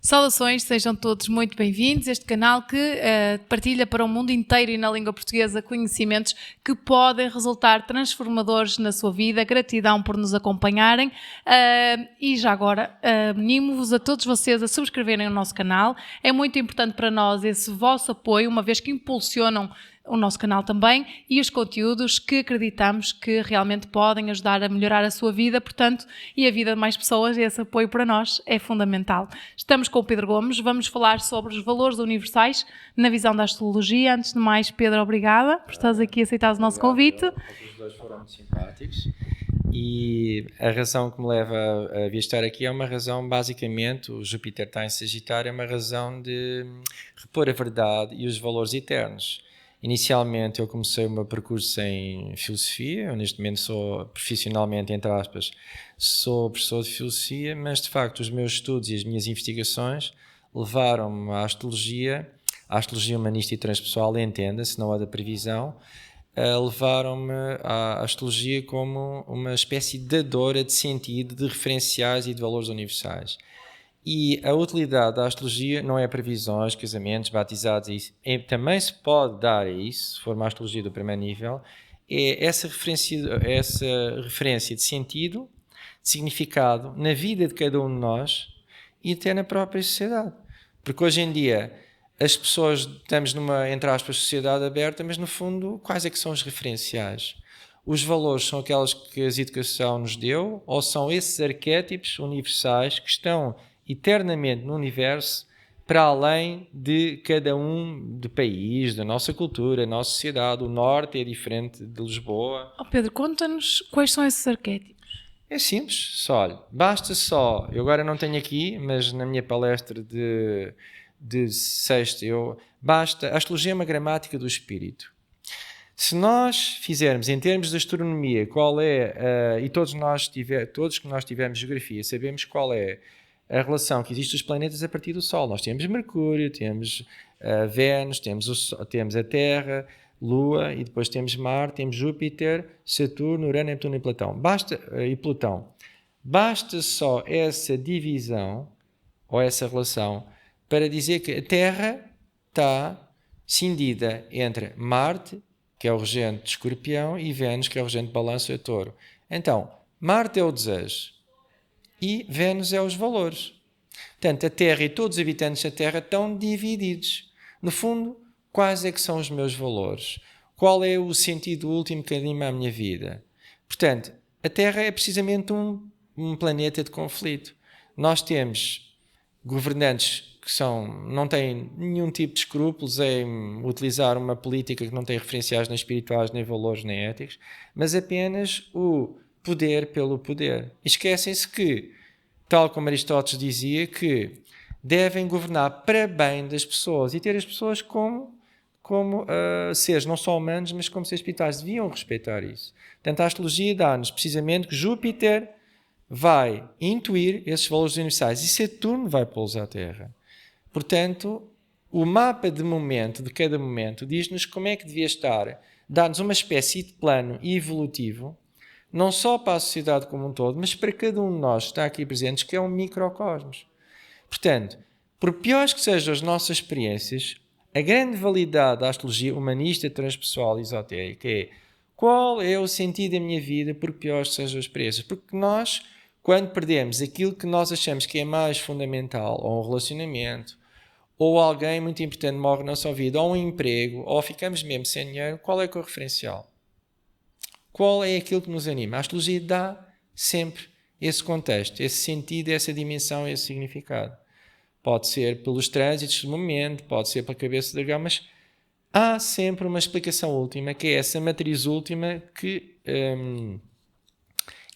Saudações, sejam todos muito bem-vindos. Este canal que partilha para o mundo inteiro e na língua portuguesa conhecimentos que podem resultar transformadores na sua vida. Gratidão por nos acompanharem e já agora animo-vos a todos vocês a subscreverem o nosso canal. É muito importante para nós esse vosso apoio, uma vez que impulsionam o nosso canal também e os conteúdos que acreditamos que realmente podem ajudar a melhorar a sua vida, portanto, e a vida de mais pessoas. Esse apoio para nós é fundamental. Estamos com o Pedro Gomes, vamos falar sobre os valores universais na visão da astrologia. Antes de mais, Pedro, obrigada por estares aqui a aceitar o nosso convite. Os dois foram muito simpáticos e a razão que me leva a vir estar aqui é uma razão, basicamente, o Júpiter está em Sagitário, é uma razão de repor a verdade e os valores eternos. Inicialmente eu comecei o meu percurso em filosofia, eu neste momento sou profissionalmente, entre aspas, sou professor de filosofia, mas de facto os meus estudos e as minhas investigações levaram-me à astrologia humanista e transpessoal, entenda-se, não a da previsão, levaram-me à astrologia como uma espécie de dadora de sentido, de referenciais e de valores universais. E a utilidade da astrologia não é previsões, casamentos, batizados, isso. Também se pode dar a isso, se for uma astrologia do primeiro nível, é essa referência de sentido, de significado na vida de cada um de nós e até na própria sociedade. Porque hoje em dia as pessoas, estamos numa, entre aspas, sociedade aberta, mas no fundo quais é que são os referenciais? Os valores são aqueles que a educação nos deu ou são esses arquétipos universais que estão eternamente no universo, para além de cada um do país, da nossa cultura, da nossa sociedade? O norte é diferente de Lisboa. Pedro, conta-nos quais são esses arquétipos. É simples, só olha, basta só, eu agora não tenho aqui, mas na minha palestra de sexta, basta, a astrologia é uma gramática do espírito. Se nós fizermos em termos de astronomia, qual é, e todos que nós tivermos geografia, sabemos qual é a relação que existe dos planetas a partir do Sol. Nós temos Mercúrio, temos Vênus, temos a Terra, Lua, e depois temos Marte, temos Júpiter, Saturno, Urano, Netuno e Plutão. Basta só essa divisão, ou essa relação, para dizer que a Terra está cindida entre Marte, que é o regente de Escorpião, e Vênus, que é o regente de Balanço e Touro. Então, Marte é o desejo e Vênus é os valores. Portanto, a Terra e todos os habitantes da Terra estão divididos. No fundo, quais é que são os meus valores? Qual é o sentido último que anima a minha vida? Portanto, a Terra é precisamente um planeta de conflito. Nós temos governantes que não têm nenhum tipo de escrúpulos em utilizar uma política que não tem referenciais nem espirituais, nem valores, nem éticos, mas apenas o poder pelo poder. Esquecem-se que, tal como Aristóteles dizia, que devem governar para bem das pessoas e ter as pessoas como seres não só humanos, mas como seres espirituais. Deviam respeitar isso. Portanto, a astrologia dá-nos precisamente que Júpiter vai intuir esses valores universais e Saturno vai pô-los à Terra. Portanto, o mapa de cada momento, diz-nos como é que devia estar, dá-nos uma espécie de plano evolutivo, não só para a sociedade como um todo, mas para cada um de nós que está aqui presentes, que é um microcosmos. Portanto, por piores que sejam as nossas experiências, a grande validade da astrologia humanista, transpessoal e esotérica é qual é o sentido da minha vida, por piores que sejam as experiências. Porque nós, quando perdemos aquilo que nós achamos que é mais fundamental, ou um relacionamento, ou alguém muito importante morre na nossa vida, ou um emprego, ou ficamos mesmo sem dinheiro, qual é que é o referencial? Qual é aquilo que nos anima? A astrologia dá sempre esse contexto, esse sentido, essa dimensão, esse significado. Pode ser pelos trânsitos do momento, pode ser pela cabeça do dragão, mas há sempre uma explicação última, que é essa matriz última, que é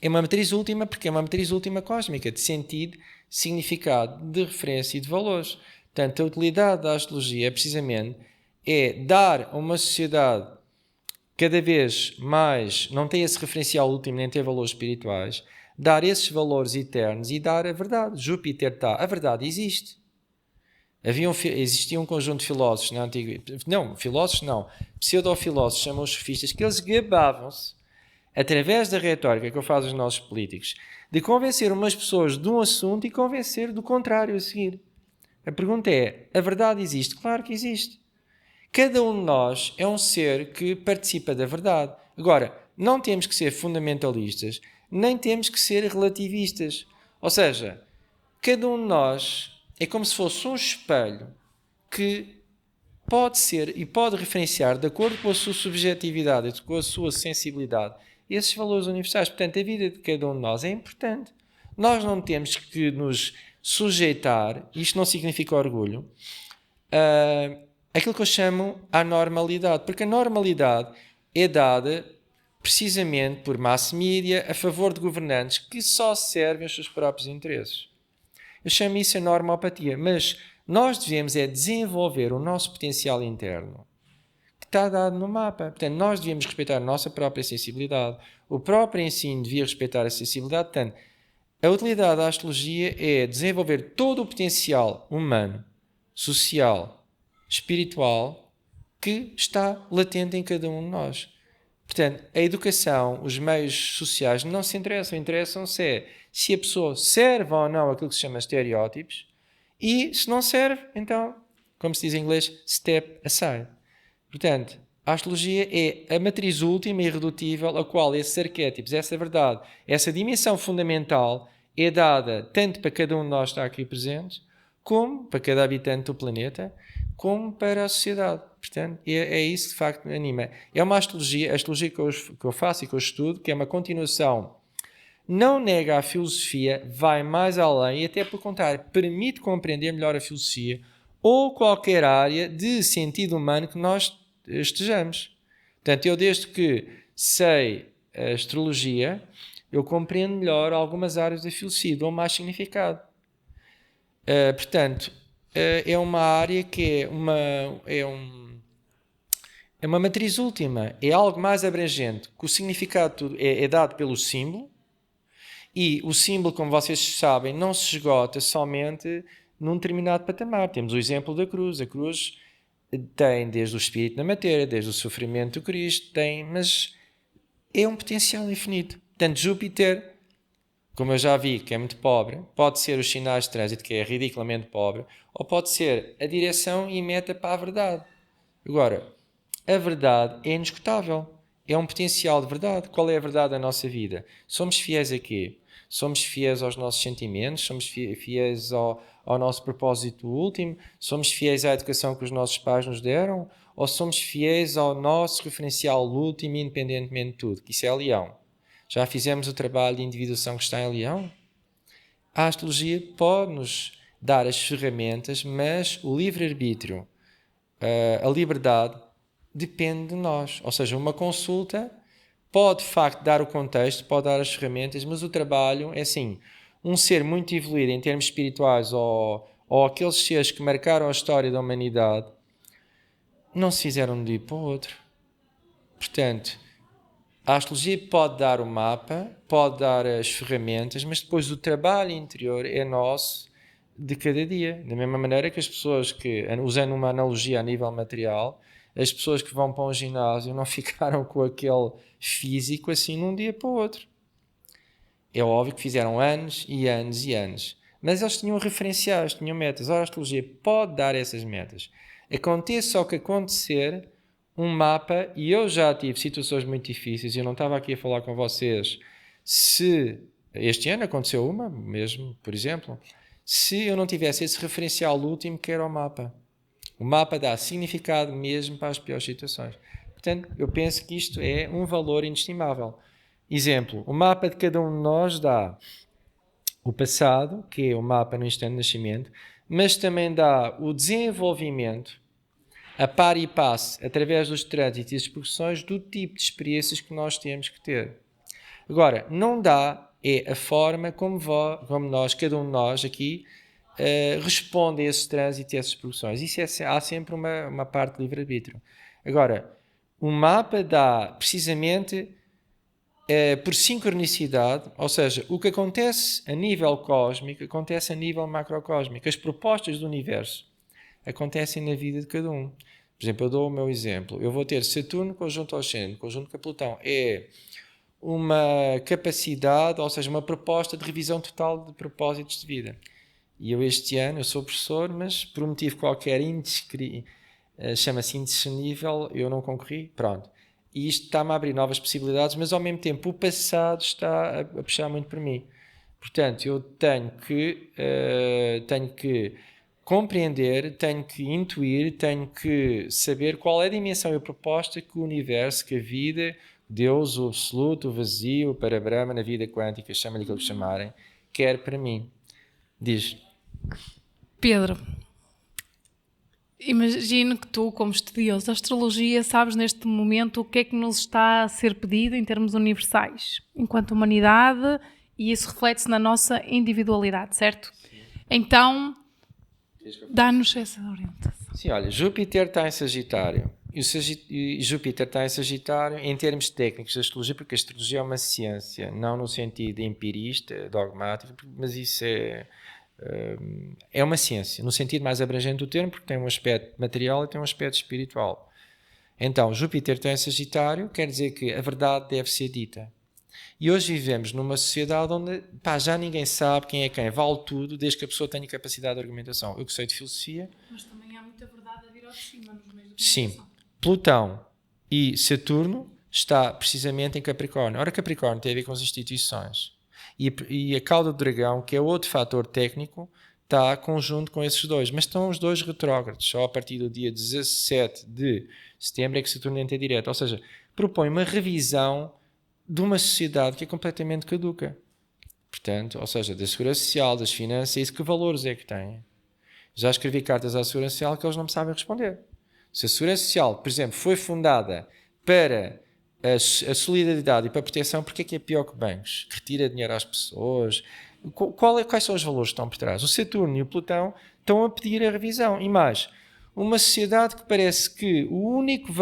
uma matriz última porque é uma matriz última cósmica, de sentido, significado, de referência e de valores. Portanto, a utilidade da astrologia precisamente é dar a uma sociedade cada vez mais, não tem esse referencial último, nem tem valores espirituais, dar esses valores eternos e dar a verdade. Júpiter está, a verdade existe. Existia um conjunto de filósofos na antiguidade, pseudo-filósofos, chamam os sofistas, que eles gabavam-se, através da retórica que fazem os nossos políticos, de convencer umas pessoas de um assunto e convencer do contrário a seguir. A pergunta é, a verdade existe? Claro que existe. Cada um de nós é um ser que participa da verdade. Agora, não temos que ser fundamentalistas, nem temos que ser relativistas. Ou seja, cada um de nós é como se fosse um espelho que pode ser e pode referenciar, de acordo com a sua subjetividade, com a sua sensibilidade, esses valores universais. Portanto, a vida de cada um de nós é importante. Nós não temos que nos sujeitar, isto não significa orgulho, aquilo que eu chamo a normalidade, porque a normalidade é dada precisamente por mass media a favor de governantes que só servem aos seus próprios interesses. Eu chamo isso a normopatia, mas nós devemos desenvolver o nosso potencial interno, que está dado no mapa. Portanto, nós devemos respeitar a nossa própria sensibilidade. O próprio ensino devia respeitar a sensibilidade. Portanto, a utilidade da astrologia é desenvolver todo o potencial humano, social, espiritual, que está latente em cada um de nós. Portanto, a educação, os meios sociais não se interessam. Interessam-se se a pessoa serve ou não aquilo que se chama estereótipos, e se não serve, então, como se diz em inglês, step aside. Portanto, a astrologia é a matriz última e irredutível a qual esses arquétipos, essa verdade, essa dimensão fundamental é dada tanto para cada um de nós que está aqui presente, como para cada habitante do planeta, como para a sociedade. Portanto, é isso que de facto me anima. É uma astrologia, a astrologia que eu faço e que eu estudo, que é uma continuação, não nega a filosofia, vai mais além e até pelo contrário, permite compreender melhor a filosofia ou qualquer área de sentido humano que nós estejamos. Portanto, eu desde que sei a astrologia, eu compreendo melhor algumas áreas da filosofia, dou mais significado. Portanto, é uma área que é uma matriz última, é algo mais abrangente, que o significado é dado pelo símbolo, e o símbolo, como vocês sabem, não se esgota somente num determinado patamar. Temos o exemplo da cruz. A cruz tem desde o espírito na matéria, desde o sofrimento do Cristo, mas é um potencial infinito. Portanto, Júpiter, como eu já vi, que é muito pobre, pode ser os sinais de trânsito, que é ridiculamente pobre, ou pode ser a direção e meta para a verdade. Agora, a verdade é inesgotável. É um potencial de verdade. Qual é a verdade da nossa vida? Somos fiéis a quê? Somos fiéis aos nossos sentimentos? Somos fiéis ao nosso propósito último? Somos fiéis à educação que os nossos pais nos deram? Ou somos fiéis ao nosso referencial último, independentemente de tudo? Que isso é Leão. Já fizemos o trabalho de individuação que está em Leão? A astrologia pode-nos dar as ferramentas, mas o livre-arbítrio, a liberdade, depende de nós. Ou seja, uma consulta pode, de facto, dar o contexto, pode dar as ferramentas, mas o trabalho é assim, um ser muito evoluído em termos espirituais ou aqueles seres que marcaram a história da humanidade não se fizeram de um dia para o outro. Portanto, a astrologia pode dar o mapa, pode dar as ferramentas, mas depois o trabalho interior é nosso de cada dia. Da mesma maneira que as pessoas que, usando uma analogia a nível material, as pessoas que vão para um ginásio não ficaram com aquele físico assim num dia para o outro. É óbvio que fizeram anos e anos e anos. Mas eles tinham referenciais, tinham metas. Ora, a astrologia pode dar essas metas. Aconteça o que acontecer, um mapa, e eu já tive situações muito difíceis, eu não estava aqui a falar com vocês, se este ano aconteceu uma mesmo, por exemplo, se eu não tivesse esse referencial último que era o mapa. O mapa dá significado mesmo para as piores situações. Portanto, eu penso que isto é um valor inestimável. Exemplo, o mapa de cada um de nós dá o passado, que é o mapa no instante de nascimento, mas também dá o desenvolvimento, a par e passo, através dos trânsitos e das progressões, do tipo de experiências que nós temos que ter. Agora, não dá a forma como nós, cada um de nós aqui, responde a esses trânsitos e essas progressões. Há sempre uma parte de livre-arbítrio. Agora, o mapa dá precisamente por sincronicidade, ou seja, o que acontece a nível cósmico acontece a nível macrocósmico. As propostas do universo acontecem na vida de cada um. Por exemplo, eu dou o meu exemplo. Eu vou ter Saturno conjunto ao ascendente, conjunto com Plutão. É uma capacidade, ou seja, uma proposta de revisão total de propósitos de vida. E eu este ano, eu sou professor, mas por um motivo qualquer chama-se indiscernível, eu não concorri, pronto. E isto está-me a abrir novas possibilidades, mas ao mesmo tempo o passado está a puxar muito por mim. Portanto, eu tenho que compreender, tenho que intuir, tenho que saber qual é a dimensão e a proposta que o universo, que a vida, Deus, o absoluto, o vazio, o Parabrahma, na vida quântica, chama-lhe aquilo que chamarem, quer para mim. Diz. Pedro, imagino que tu, como estudioso da astrologia, sabes neste momento o que é que nos está a ser pedido em termos universais, enquanto humanidade, e isso reflete-se na nossa individualidade, certo? Sim. Então, dá-nos essa orientação. Sim, olha, Júpiter está em Sagitário. E Júpiter está em Sagitário em termos técnicos da astrologia, porque a astrologia é uma ciência, não no sentido empirista, dogmático, mas isso é uma ciência, no sentido mais abrangente do termo, porque tem um aspecto material e tem um aspecto espiritual. Então, Júpiter está em Sagitário, quer dizer que a verdade deve ser dita. E hoje vivemos numa sociedade onde já ninguém sabe quem é quem, vale tudo, desde que a pessoa tenha capacidade de argumentação. Eu que sei de filosofia... Mas também há muita verdade a vir ao de cima nos meios de Sim. comunicação. Plutão e Saturno está precisamente em Capricórnio. Ora, Capricórnio tem a ver com as instituições. E a cauda do dragão, que é outro fator técnico, está conjunto com esses dois. Mas estão os dois retrógrados. Só a partir do dia 17 de setembro é que Saturno entra direto. Ou seja, propõe uma revisão de uma sociedade que é completamente caduca. Portanto, ou seja, da segurança social, das finanças, isso que valores é que têm? Já escrevi cartas à segurança social que eles não me sabem responder. Se a segurança social, por exemplo, foi fundada para a solidariedade e para a proteção, porque é que é pior que bancos? Que retira dinheiro às pessoas? Quais são os valores que estão por trás? O Saturno e o Plutão estão a pedir a revisão. E mais, uma sociedade que parece que o único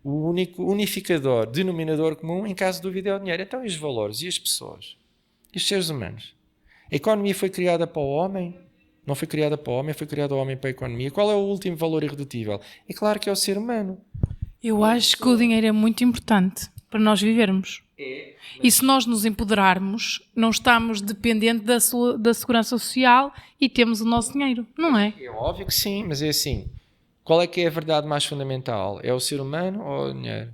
único unificador, denominador comum, em caso de dúvida, é o dinheiro. Então, e os valores? E as pessoas? E os seres humanos? A economia foi criada para o homem? Não foi criada para o homem, foi criado o homem para a economia. Qual é o último valor irredutível? É claro que é o ser humano. Eu acho que o dinheiro é muito importante para nós vivermos. E se nós nos empoderarmos, não estamos dependentes da segurança social e temos o nosso dinheiro, não é? É óbvio que sim, mas é assim. Qual é que é a verdade mais fundamental? É o ser humano ou o dinheiro?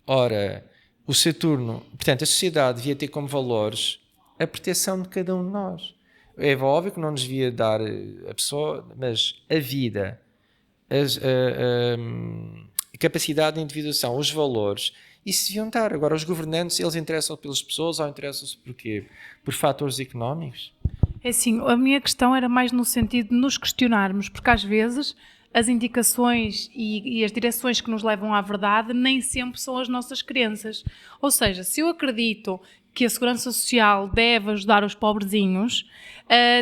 Ora, o Saturno... Portanto, a sociedade devia ter como valores a proteção de cada um de nós. É óbvio que não nos devia dar a pessoa, mas a vida, a capacidade de individuação, os valores, isso deviam estar. Agora, os governantes, eles interessam pelas pessoas ou interessam-se por quê? Por fatores económicos? É assim, a minha questão era mais no sentido de nos questionarmos, porque às vezes as indicações e as direções que nos levam à verdade nem sempre são as nossas crenças. Ou seja, se eu acredito que a segurança social deve ajudar os pobrezinhos,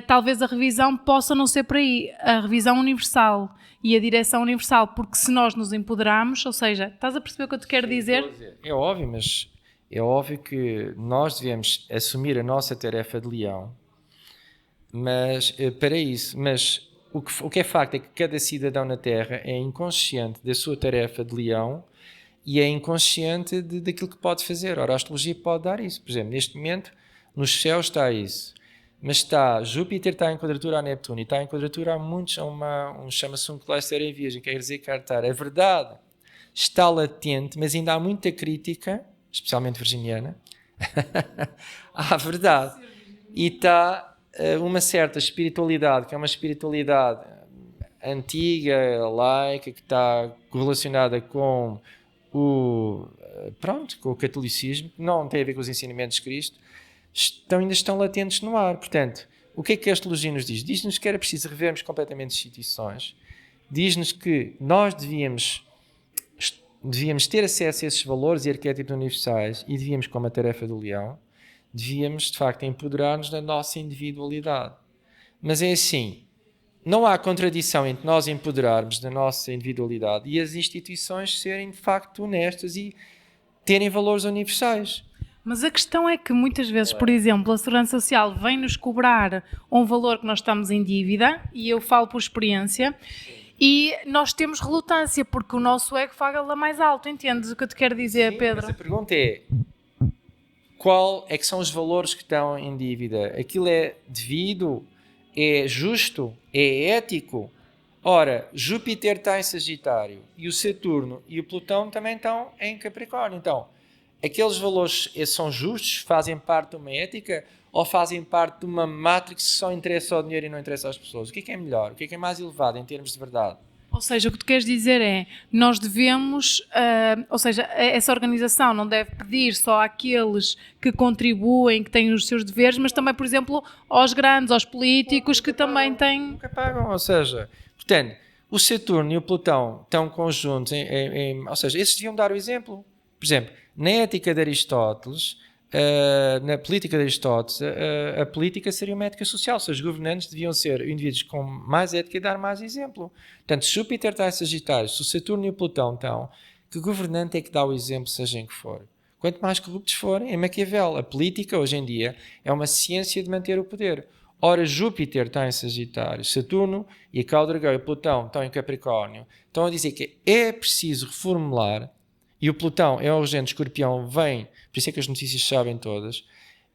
talvez a revisão possa não ser por aí, a revisão universal e a direção universal, porque se nós nos empoderarmos, ou seja, estás a perceber o que eu te quero dizer? É óbvio, mas é óbvio que nós devemos assumir a nossa tarefa de leão, mas para isso, mas o que é facto é que cada cidadão na Terra é inconsciente da sua tarefa de leão e é inconsciente daquilo que pode fazer. Ora, a astrologia pode dar isso. Por exemplo, neste momento, nos céus está isso. Mas Júpiter está em quadratura a Neptuno e está em quadratura a muitos, chama-se um cluster em Virgem, quer dizer cartar. A verdade está latente, mas ainda há muita crítica, especialmente virginiana, à verdade. E está uma certa espiritualidade, que é uma espiritualidade antiga, laica, que está correlacionada com com o catolicismo, que não tem a ver com os ensinamentos de Cristo, ainda estão latentes no ar. Portanto, o que é que a astrologia nos diz? Diz-nos que era preciso revermos completamente as instituições, diz-nos que nós devíamos ter acesso a esses valores e arquétipos universais e devíamos, como a tarefa do leão, devíamos, de facto, empoderar-nos da nossa individualidade. Mas é assim, não há contradição entre nós empoderarmos da nossa individualidade e as instituições serem, de facto, honestas e terem valores universais. Mas a questão é que muitas vezes, por exemplo, a Segurança Social vem-nos cobrar um valor que nós estamos em dívida, e eu falo por experiência, e nós temos relutância, porque o nosso ego fala mais alto, entendes o que eu te quero dizer, Sim, Pedro? mas a pergunta é, qual é que são os valores que estão em dívida? Aquilo é devido? É justo? É ético? Ora, Júpiter está em Sagitário e o Saturno e o Plutão também estão em Capricórnio. Então, aqueles valores são justos? Fazem parte de uma ética? Ou fazem parte de uma matrix que só interessa ao dinheiro e não interessa às pessoas? O que é melhor? O que é mais elevado em termos de verdade? Ou seja, o que tu queres dizer é, nós devemos, ou seja, essa organização não deve pedir só àqueles que contribuem, que têm os seus deveres, mas também, por exemplo, aos grandes, aos políticos que também têm... Nunca pagam, ou seja, portanto, o Saturno e o Plutão estão conjuntos, ou seja, esses deviam dar o exemplo. Por exemplo, na ética de Aristóteles, na política de Aristóteles, a política seria uma ética social, ou seja, os governantes deviam ser indivíduos com mais ética e dar mais exemplo. Portanto, se Júpiter está em Sagitário, se o Saturno e o Plutão estão, que governante é que dá o exemplo, seja em que for? Quanto mais corruptos forem, é Maquiavel. A política, hoje em dia, é uma ciência de manter o poder. Ora, Júpiter está em Sagitário, Saturno e a Cau-Dragão e Plutão estão em Capricórnio. Estão a dizer que é preciso reformular, e o Plutão é o regente Escorpião, vem, por isso é que as notícias sabem todas,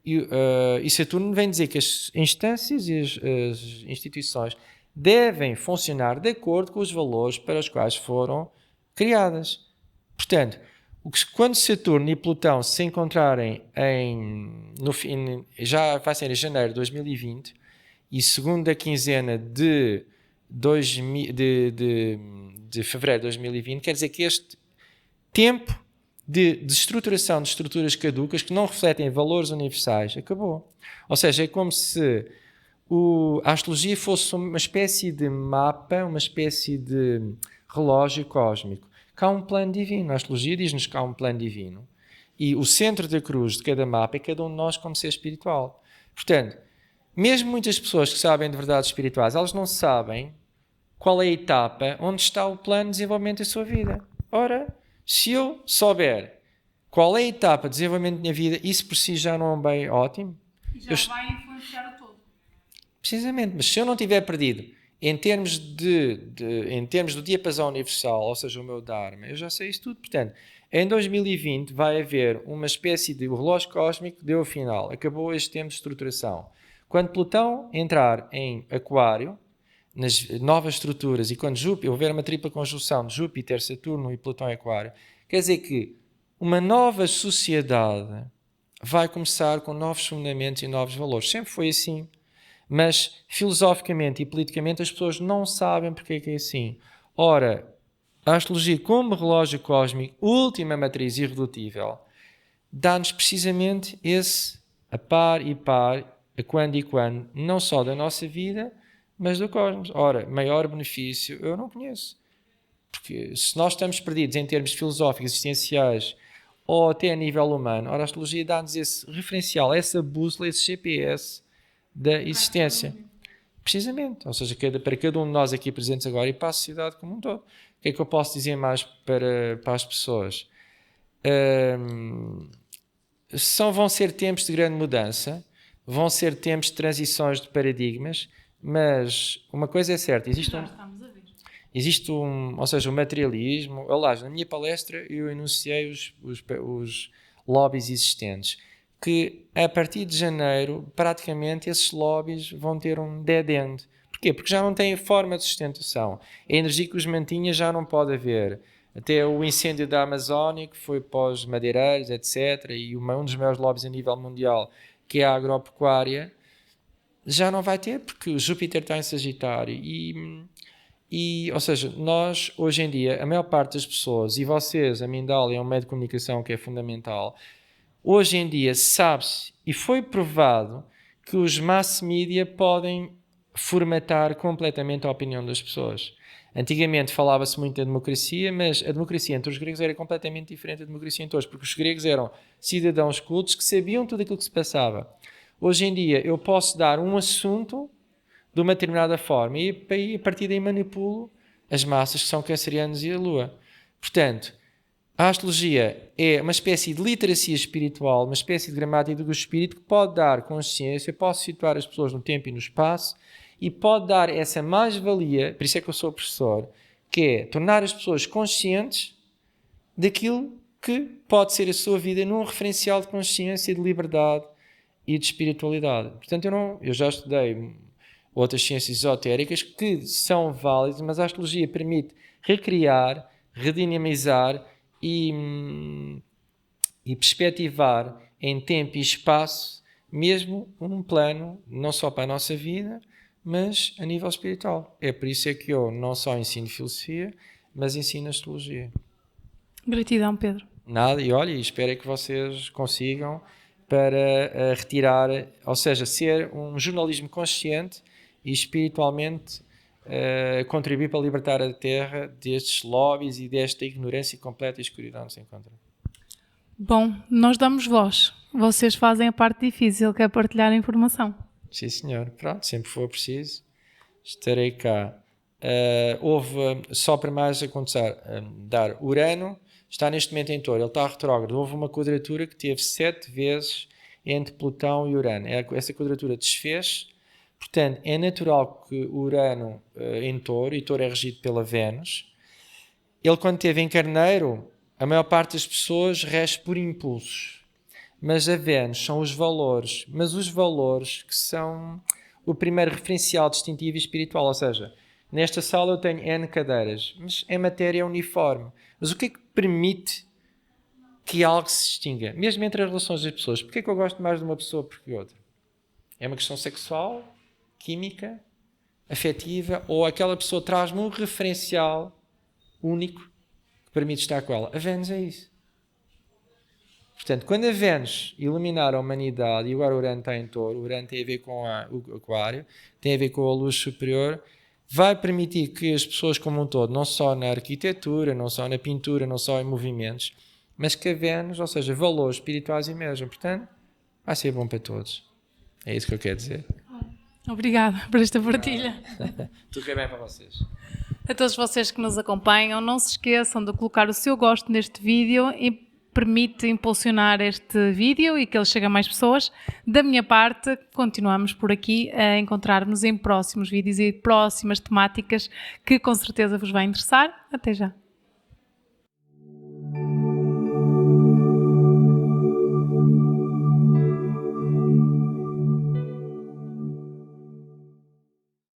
e Saturno vem dizer que as instâncias e as instituições devem funcionar de acordo com os valores para os quais foram criadas. Portanto, quando Saturno e Plutão se encontrarem já vai ser em janeiro de 2020 e segunda quinzena de fevereiro de 2020, quer dizer que este tempo de destruturação de estruturas caducas que não refletem valores universais acabou. Ou seja, é como se a astrologia fosse uma espécie de mapa, uma espécie de relógio cósmico. Cá há um plano divino. A astrologia diz-nos que há um plano divino. E o centro da cruz de cada mapa é cada um de nós como ser espiritual. Portanto, mesmo muitas pessoas que sabem de verdades espirituais, elas não sabem qual é a etapa onde está o plano de desenvolvimento da sua vida. Ora, se eu souber qual é a etapa de desenvolvimento da minha vida, isso por si já não é bem ótimo. E já vai influenciar a todo. Precisamente, mas se eu não tiver perdido em termos do diapasão universal, ou seja, o meu Dharma, eu já sei isso tudo. Portanto, em 2020 vai haver uma espécie de... O relógio cósmico deu o final, acabou este tempo de estruturação. Quando Plutão entrar em Aquário, nas novas estruturas, e quando houver uma tripla conjunção de Júpiter, Saturno e Plutão em Aquário, quer dizer que uma nova sociedade vai começar com novos fundamentos e novos valores. Sempre foi assim. Mas, filosoficamente e politicamente, as pessoas não sabem porque é que é assim. Ora, a astrologia, como relógio cósmico, última matriz irredutível, dá-nos precisamente esse a par e par, a quando e quando, não só da nossa vida, mas do cosmos. Ora, maior benefício eu não conheço. Porque se nós estamos perdidos em termos filosóficos, existenciais, ou até a nível humano, ora, a astrologia dá-nos esse referencial, essa bússola, esse GPS da existência. Precisamente. Ou seja, para cada um de nós aqui presentes agora e para a sociedade como um todo. O que é que eu posso dizer mais para as pessoas? Vão ser tempos de grande mudança, vão ser tempos de transições de paradigmas, mas uma coisa é certa, existe ou seja, o materialismo. Aliás, na minha palestra eu enunciei os lobbies existentes, que a partir de janeiro, praticamente, esses lobbies vão ter um dead end. Porquê? Porque já não têm forma de sustentação. A energia que os mantinha já não pode haver. Até o incêndio da Amazónia, que foi pós madeireiros, etc., e um dos maiores lobbies a nível mundial, que é a agropecuária, já não vai ter, porque o Júpiter está em Sagitário. Ou seja, nós, hoje em dia, a maior parte das pessoas, e vocês, a Mindalia é um meio de comunicação que é fundamental, hoje em dia sabe-se e foi provado que os mass media podem formatar completamente a opinião das pessoas. Antigamente falava-se muito da democracia, mas a democracia entre os gregos era completamente diferente da democracia entre hoje, porque os gregos eram cidadãos cultos que sabiam tudo aquilo que se passava. Hoje em dia eu posso dar um assunto de uma determinada forma e a partir daí manipulo as massas que são cancerianos e a Lua. Portanto, A astrologia é uma espécie de literacia espiritual, uma espécie de gramática do espírito que pode dar consciência, pode situar as pessoas no tempo e no espaço e pode dar essa mais-valia, por isso é que eu sou professor, que é tornar as pessoas conscientes daquilo que pode ser a sua vida num referencial de consciência, de liberdade e de espiritualidade. Portanto, eu já estudei outras ciências esotéricas que são válidas, mas a astrologia permite recriar, redinamizar e perspectivar em tempo e espaço mesmo um plano, não só para a nossa vida, mas a nível espiritual. É por isso é que eu não só ensino filosofia, mas ensino astrologia. Gratidão, Pedro. Nada, e olha, espero que vocês consigam para retirar, ou seja, ser um jornalismo consciente e espiritualmente contribuir para libertar a Terra destes lobbies e desta ignorância completa e escuridão que se encontra. Bom, nós damos voz. Vocês fazem a parte difícil, que é partilhar a informação. Sim, senhor. Pronto, sempre for preciso, estarei cá. Houve, só para mais acontecer, dar Urano, está neste momento em Touro, ele está retrógrado. Houve uma quadratura que teve 7 vezes entre Plutão e Urano. Essa quadratura desfez, portanto, é natural que Urano em Touro, e Touro é regido pela Vênus, ele quando esteve em Carneiro, a maior parte das pessoas rege por impulsos. Mas a Vênus são os valores, mas os valores que são o primeiro referencial distintivo e espiritual, ou seja, nesta sala eu tenho N cadeiras, mas em matéria uniforme. Mas o que é que permite que algo se distinga? Mesmo entre as relações das pessoas, porque é que eu gosto mais de uma pessoa do que outra? É uma questão sexual, química, afetiva, ou aquela pessoa traz-me um referencial único que permite estar com ela? A Vênus é isso. Portanto, quando a Vênus iluminar a humanidade, e agora o Urano está em Touro, o Urano tem a ver com o Aquário, tem a ver com a luz superior, vai permitir que as pessoas como um todo, não só na arquitetura, não só na pintura, não só em movimentos, mas que a Vênus, ou seja, valores espirituais emerjam. Portanto, vai ser bom para todos. É isso que eu quero dizer. Obrigada por esta partilha. Tudo bem para vocês. A todos vocês que nos acompanham, não se esqueçam de colocar o seu gosto neste vídeo e permite impulsionar este vídeo e que ele chegue a mais pessoas. Da minha parte, continuamos por aqui a encontrar-nos em próximos vídeos e próximas temáticas que com certeza vos vai interessar. Até já!